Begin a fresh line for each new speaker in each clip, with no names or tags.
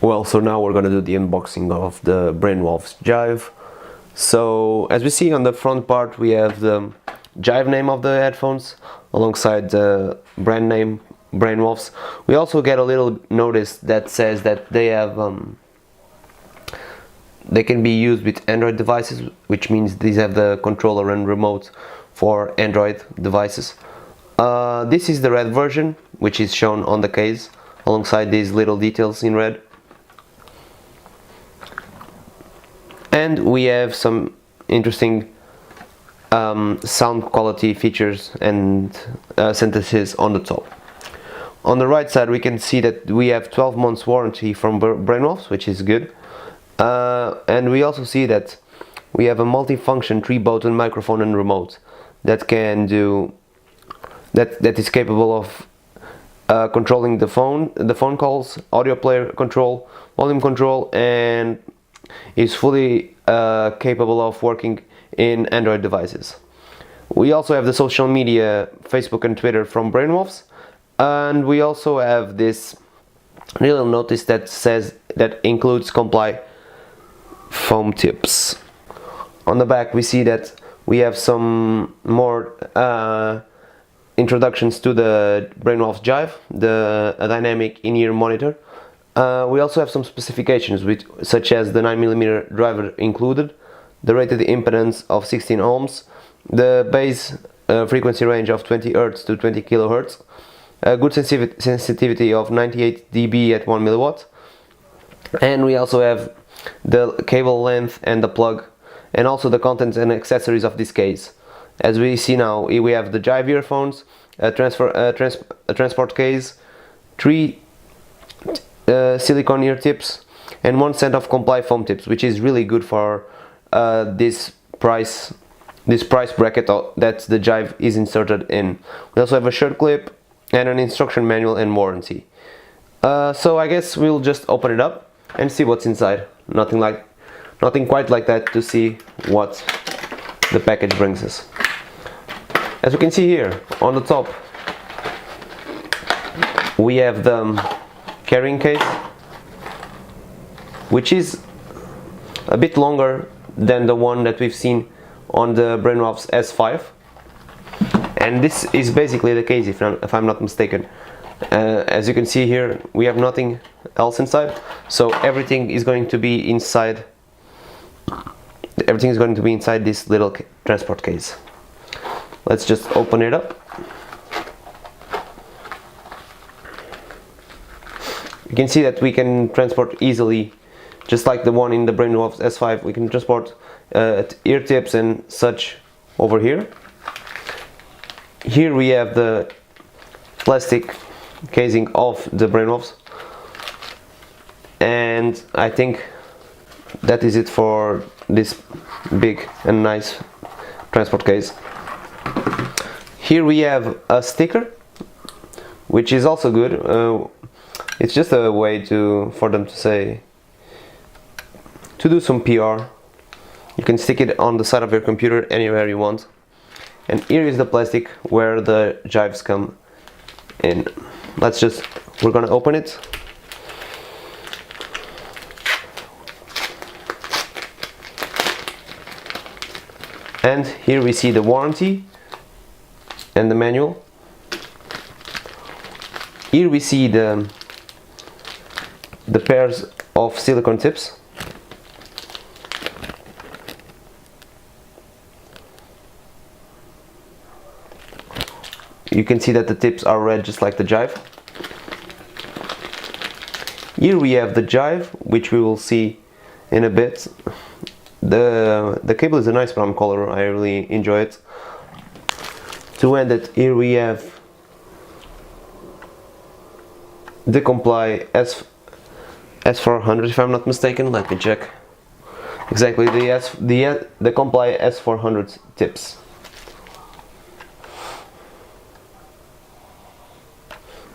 Well, so now we're gonna do the unboxing of the Brainwavz Jive. So as we see on the front part, we have the Jive name of the headphones alongside the brand name Brainwavz. We also get a little notice that says that they have they can be used with Android devices, which means these have the controller and remote for Android devices. This is the red version, which is shown on the case alongside these little details in red. And we have some interesting sound quality features and synthesis on the top. On the right side we can see that we have 12 months warranty from Brainwavz, which is good. And we also see that we have a multi-function 3-button microphone and remote that can do that is capable of controlling the phone calls, audio player control, volume control, and is fully capable of working in Android devices. We also have the social media, Facebook and Twitter from Brainwavz, and we also have this little notice that says that includes comply foam tips. On the back we see that we have some more introductions to the Brainwavz Jive, a dynamic in-ear monitor. We also have some specifications such as the 9mm driver included, the rated impedance of 16 ohms, the bass frequency range of 20 Hz to 20 kHz, a good sensitivity of 98 dB at 1 milliwatt, and we also have the cable length and the plug, and also the contents and accessories of this case. As we see now, we have the Jive earphones, a transport case, 3 silicone ear tips, and 1 set of comply foam tips, which is really good for this price bracket that the Jive is inserted in. We also have a shirt clip and an instruction manual and warranty. So I guess we'll just open it up and see what's inside. Nothing quite like that to see what the package brings us. As you can see here on the top, we have the carrying case, which is a bit longer than the one that we've seen on the Brainwavz S5, and this is basically the case if I'm not mistaken. As you can see here, we have nothing else inside, so everything is going to be inside this little transport case. Let's just open it up. You can see that we can transport easily, just like the one in the Brainwavz S5. We can transport ear tips and such over here. Here we have the plastic casing of the Brainwavz, and I think that is it for this big and nice transport case. Here we have a sticker, which is also good. It's just a way for them to do some PR. You can stick it on the side of your computer anywhere you want. And here is the plastic where the Jives come in. We're gonna open it. And here we see the warranty and the manual. Here we see the pairs of silicone tips. You can see that the tips are red, just like the Jive. Here we have the Jive, which we will see in a bit. The cable is a nice brown color, I really enjoy it. To end it, here we have the Comply S400, if I'm not mistaken. Let me check. Exactly, the Comply S400 tips,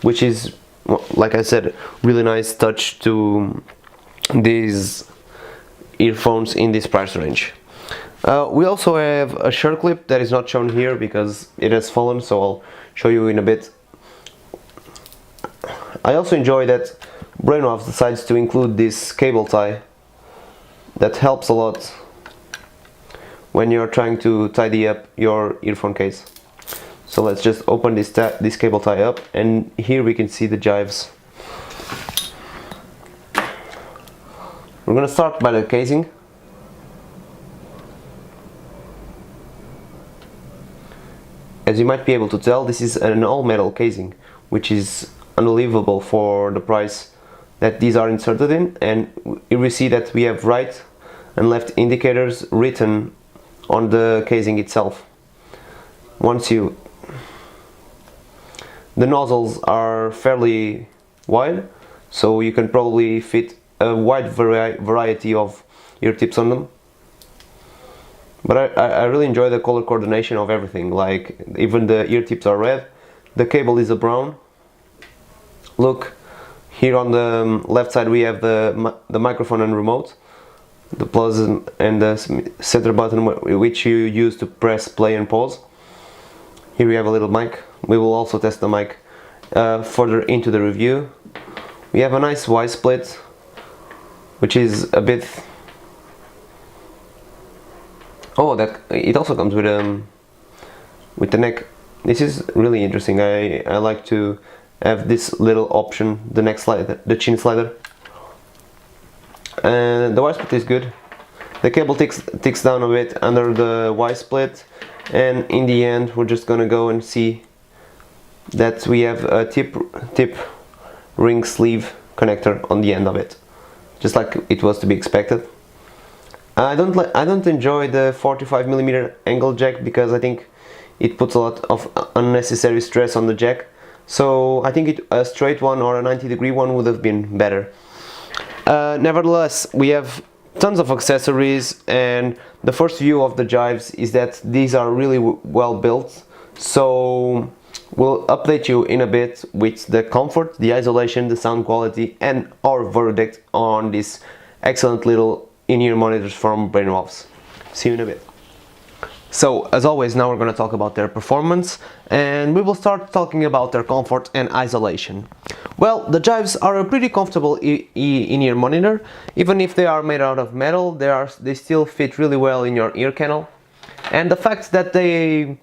which is, like I said, really nice touch to these earphones in this price range. We also have a shirt clip that is not shown here because it has fallen, so I'll show you in a bit. I also enjoy that Brainwavz decides to include this cable tie that helps a lot when you're trying to tidy up your earphone case. So let's just open this cable tie up, and here we can see the Jives. We're gonna start by the casing. As you might be able to tell, this is an all-metal casing, which is unbelievable for the price that these are inserted in, and we see that we have right and left indicators written on the casing itself. The nozzles are fairly wide, so you can probably fit a wide variety of ear tips on them. But I really enjoy the color coordination of everything, like even the ear tips are red, the cable is a brown. Look, here on the left side we have the microphone and remote, the plus and the center button which you use to press play and pause. Here we have a little mic. We will also test the mic further into the review. We have a nice Y split, which is a bit... Oh, that it also comes with the neck. This is really interesting. I like to have this little option, the neck slider, the chin slider. And the Y split is good. The cable ticks down a bit under the Y split, and in the end we're just gonna go and see that we have a tip ring sleeve connector on the end of it, just like it was to be expected. I don't enjoy the 45mm angle jack because I think it puts a lot of unnecessary stress on the jack. So I think a straight one or a 90-degree one would have been better. Nevertheless, we have tons of accessories, and the first view of the Jives is that these are really well built. So we'll update you in a bit with the comfort, the isolation, the sound quality, and our verdict on these excellent little in-ear monitors from Brainwavz. See you in a bit. So, as always, now we're going to talk about their performance, and we will start talking about their comfort and isolation. Well, the Jives are a pretty comfortable in-ear monitor. Even if they are made out of metal, they still fit really well in your ear canal. And the fact that they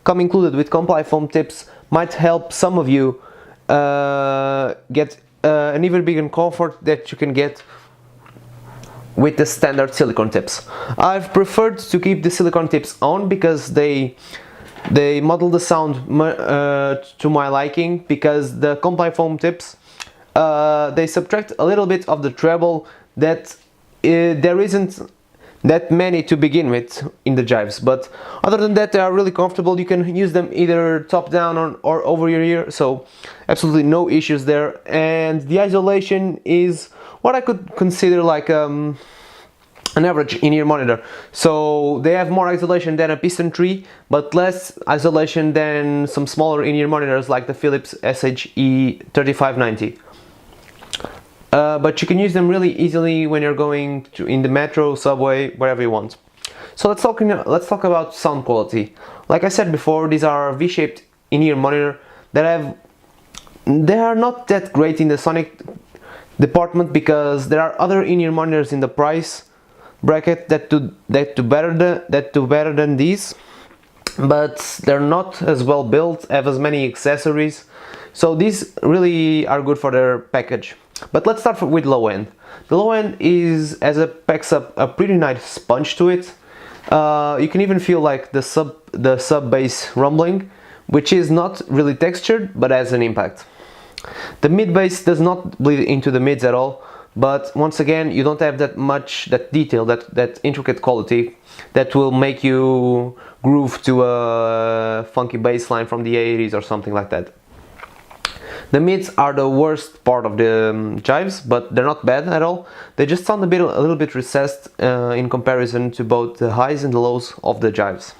come included with comply foam tips might help some of you get an even bigger comfort that you can get with the standard silicone tips. I've preferred to keep the silicone tips on because they model the sound to my liking, because the comply foam tips they subtract a little bit of the treble that there isn't that many to begin with in the Jives, but other than that they are really comfortable. You can use them either top down or over your ear, so absolutely no issues there. And the isolation is what I could consider like an average in-ear monitor. So they have more isolation than a piston tree, but less isolation than some smaller in-ear monitors like the Philips SHE3590. But you can use them really easily when you're going in the metro, subway, wherever you want. So let's talk about sound quality. Like I said before, these are V-shaped in-ear monitor that they are not that great in the sonic department, because there are other in-ear monitors in the price bracket that do better than these, but they're not as well built, have as many accessories. So these really are good for their package. But let's start with low end. The low end packs up a pretty nice punch to it. You can even feel like the sub bass rumbling, which is not really textured but has an impact. The mid bass does not bleed into the mids at all, but once again you don't have that detail, that intricate quality that will make you groove to a funky bass line from the 80s or something like that. The mids are the worst part of the Jives, but they're not bad at all. They just sound a little bit recessed in comparison to both the highs and the lows of the Jives.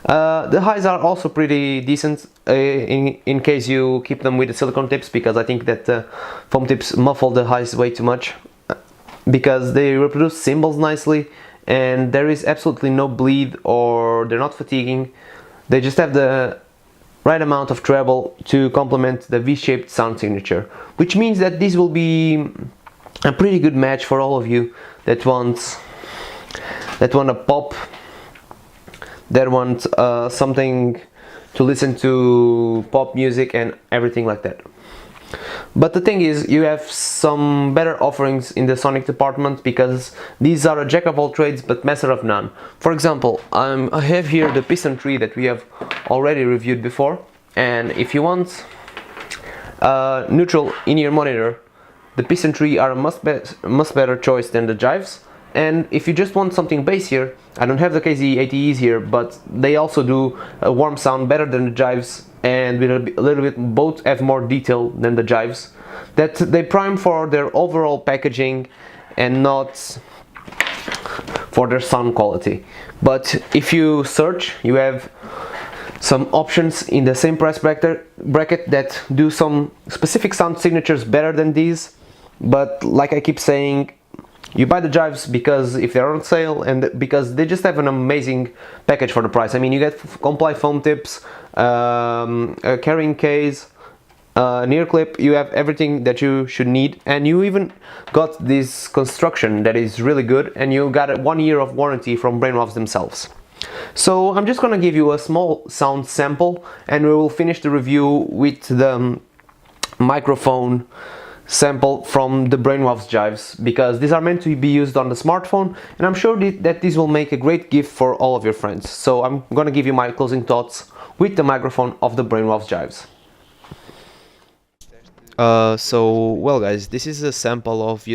The highs are also pretty decent in case you keep them with the silicone tips, because I think that the foam tips muffle the highs way too much, because they reproduce cymbals nicely and there is absolutely no bleed, or they're not fatiguing. They just have the right amount of treble to complement the V-shaped sound signature, which means that this will be a pretty good match for all of you that want a pop, that want something to listen to pop music and everything like that. But the thing is, you have some better offerings in the sonic department, because these are a jack of all trades but master of none. For example, I have here the piston tree that we have already reviewed before, and if you want neutral in-ear monitor, the piston tree are a much better choice than the Jives. And if you just want something bassier, I don't have the KZ80Es here, but they also do a warm sound better than the Jives, and with a little bit both have more detail than the Jives, that they prime for their overall packaging and not for their sound quality. But if you search, you have some options in the same price bracket that do some specific sound signatures better than these. But like I keep saying, you buy the Jives because if they're on sale, and because they just have an amazing package for the price. I mean, you get comply foam tips, a carrying case, an ear clip, you have everything that you should need, and you even got this construction that is really good, and you got a 1 year of warranty from Brainwavz themselves. So I'm just gonna give you a small sound sample, and we will finish the review with the microphone sample from the Brainwavz Jives, because these are meant to be used on the smartphone, and I'm sure that this will make a great gift for all of your friends. So I'm gonna give you my closing thoughts with the microphone of the Brainwavz Jives. Well guys, this is a sample of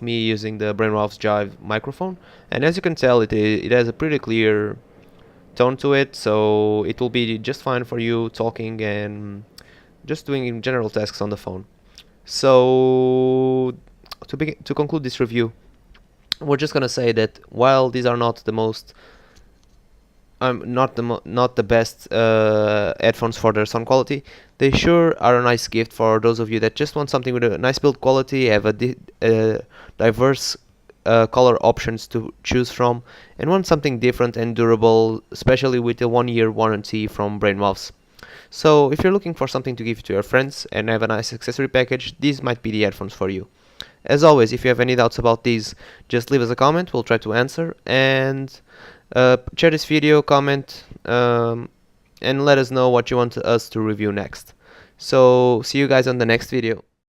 me using the Brainwavz Jive microphone, and as you can tell, it has a pretty clear tone to it, so it will be just fine for you talking and just doing general tasks on the phone. So to conclude this review, we're just gonna say that while these are not the most not the best headphones for their sound quality, they sure are a nice gift for those of you that just want something with a nice build quality, have a diverse color options to choose from, and want something different and durable, especially with a 1 year warranty from Brainwavz. So if you're looking for something to give to your friends and have a nice accessory package, these might be the headphones for you. As always, if you have any doubts about these, just leave us a comment, we'll try to answer, and share this video, comment, and let us know what you want us to review next. So see you guys on the next video.